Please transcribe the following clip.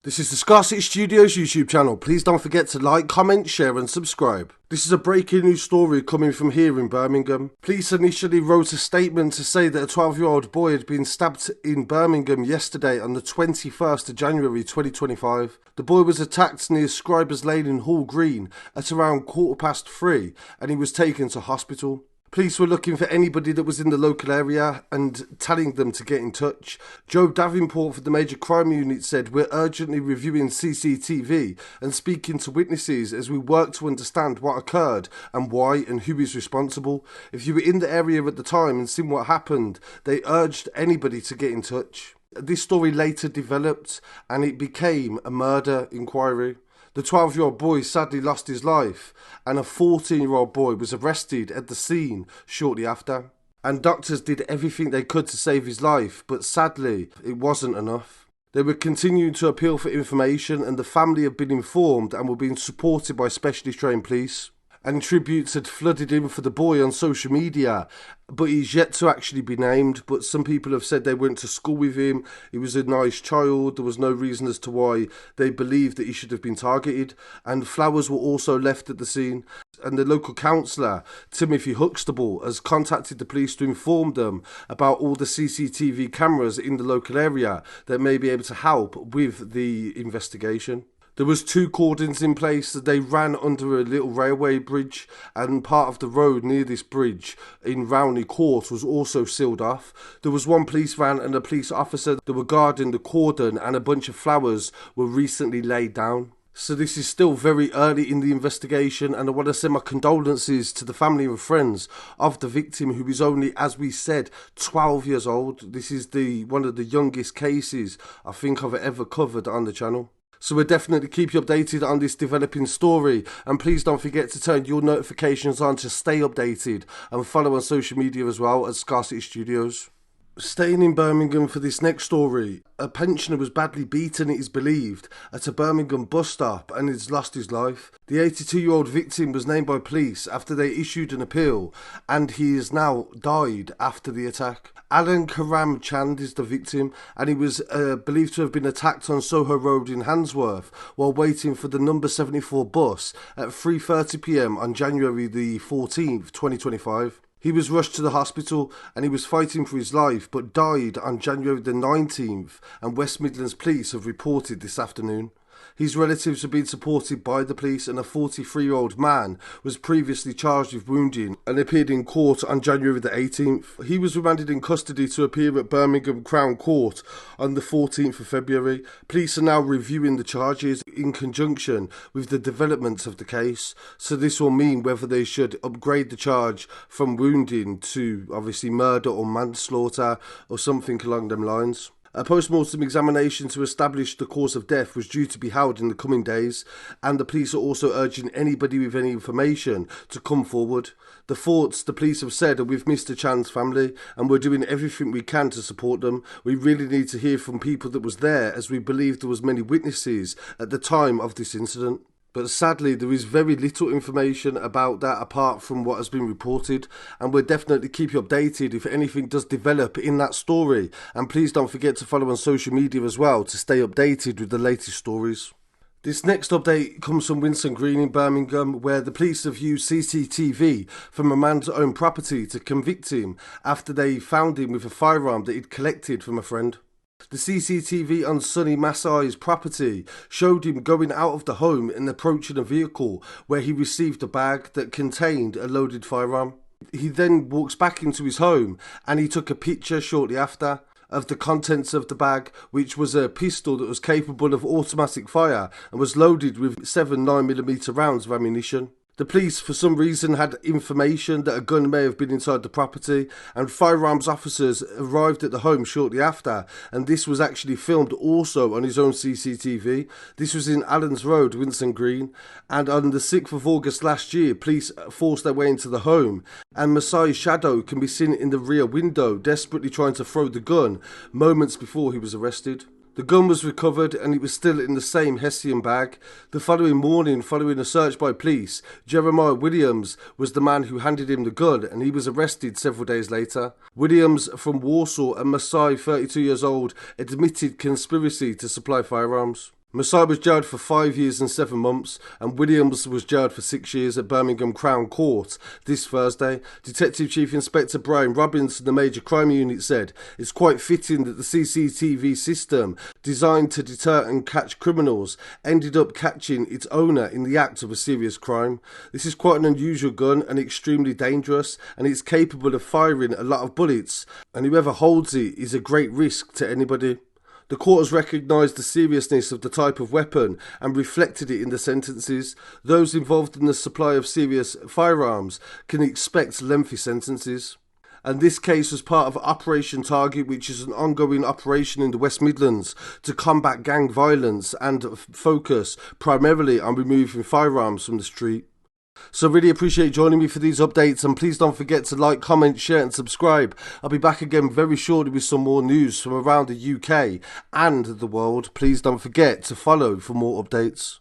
This is the Scarcity Studios YouTube channel. Please don't forget to like, comment, share and subscribe. This is a breaking news story coming from here in Birmingham. Police initially wrote a statement to say that a 12-year-old boy had been stabbed in Birmingham yesterday on the 21st of January 2025. The boy was attacked near Scribers Lane in Hall Green at around 3:15 and he was taken to hospital. Police were looking for anybody that was in the local area and telling them to get in touch. Joe Davenport for the Major Crime Unit said, "We're urgently reviewing CCTV and speaking to witnesses as we work to understand what occurred and why and who is responsible. If you were in the area at the time and seen what happened, they urged anybody to get in touch." This story later developed and it became a murder inquiry. The 12-year-old boy sadly lost his life and a 14-year-old boy was arrested at the scene shortly after. And doctors did everything they could to save his life, but sadly it wasn't enough. They were continuing to appeal for information and the family have been informed and were being supported by specially trained police. And tributes had flooded in for the boy on social media, but he's yet to actually be named. But some people have said they went to school with him, he was a nice child, there was no reason as to why they believed that he should have been targeted, and flowers were also left at the scene. And the local councillor, Timothy Huxtable, has contacted the police to inform them about all the CCTV cameras in the local area that may be able to help with the investigation. There was 2 cordons in place. They ran under a little railway bridge and part of the road near this bridge in Rowney Court was also sealed off. There was 1 police van and a police officer that were guarding the cordon and a bunch of flowers were recently laid down. So this is still very early in the investigation and I want to send my condolences to the family and friends of the victim who is only, as we said, 12 years old. This is one of the youngest cases I think I've ever covered on the channel. So we'll definitely keep you updated on this developing story and please don't forget to turn your notifications on to stay updated and follow on social media as well at Scarcity Studios. Staying in Birmingham for this next story, a pensioner was badly beaten, it is believed, at a Birmingham bus stop and has lost his life. The 82-year-old victim was named by police after they issued an appeal and he has now died after the attack. Alan Karam Chand is the victim and he was believed to have been attacked on Soho Road in Handsworth while waiting for the number 74 bus at 3:30 p.m. on January the 14th, 2025. He was rushed to the hospital and he was fighting for his life but died on January the 19th and West Midlands Police have reported this afternoon. His relatives have been supported by the police and a 43-year-old man was previously charged with wounding and appeared in court on January the 18th. He was remanded in custody to appear at Birmingham Crown Court on the 14th of February. Police are now reviewing the charges in conjunction with the developments of the case. So this will mean whether they should upgrade the charge from wounding to obviously murder or manslaughter or something along them lines. A post-mortem examination to establish the cause of death was due to be held in the coming days, and the police are also urging anybody with any information to come forward. The thoughts, the police have said, are with Mr. Chan's family, and we're doing everything we can to support them. We really need to hear from people that was there, as we believe there was many witnesses at the time of this incident. But sadly, there is very little information about that apart from what has been reported, and we'll definitely keep you updated if anything does develop in that story. And please don't forget to follow on social media as well to stay updated with the latest stories. This next update comes from Winson Green in Birmingham, where the police have used CCTV from a man's own property to convict him after they found him with a firearm that he'd collected from a friend. The CCTV on Sonny Massai's property showed him going out of the home and approaching a vehicle where he received a bag that contained a loaded firearm. He then walks back into his home and he took a picture shortly after of the contents of the bag, which was a pistol that was capable of automatic fire and was loaded with 7 9mm rounds of ammunition. The police, for some reason, had information that a gun may have been inside the property, and firearms officers arrived at the home shortly after, and this was actually filmed also on his own CCTV. This was in Allens Road, Winson Green, and on the 6th of August last year, police forced their way into the home, and Massai's shadow can be seen in the rear window, desperately trying to throw the gun moments before he was arrested. The gun was recovered and it was still in the same Hessian bag. The following morning, following a search by police, Jeremiah Williams was the man who handed him the gun and he was arrested several days later. Williams from Warsaw and Massai, 32 years old, admitted conspiracy to supply firearms. Masai was jailed for 5 years and 7 months, and Williams was jailed for 6 years at Birmingham Crown Court this Thursday. Detective Chief Inspector Brian Robinson, the Major Crime Unit, said it's quite fitting that the CCTV system, designed to deter and catch criminals, ended up catching its owner in the act of a serious crime. This is quite an unusual gun and extremely dangerous, and it's capable of firing a lot of bullets, and whoever holds it is a great risk to anybody. The court has recognised the seriousness of the type of weapon and reflected it in the sentences. Those involved in the supply of serious firearms can expect lengthy sentences. And this case was part of Operation Target, which is an ongoing operation in the West Midlands to combat gang violence and focus primarily on removing firearms from the street. So really appreciate you joining me for these updates, and please don't forget to like, comment, share and subscribe. I'll be back again very shortly with some more news from around the UK and the world. Please don't forget to follow for more updates.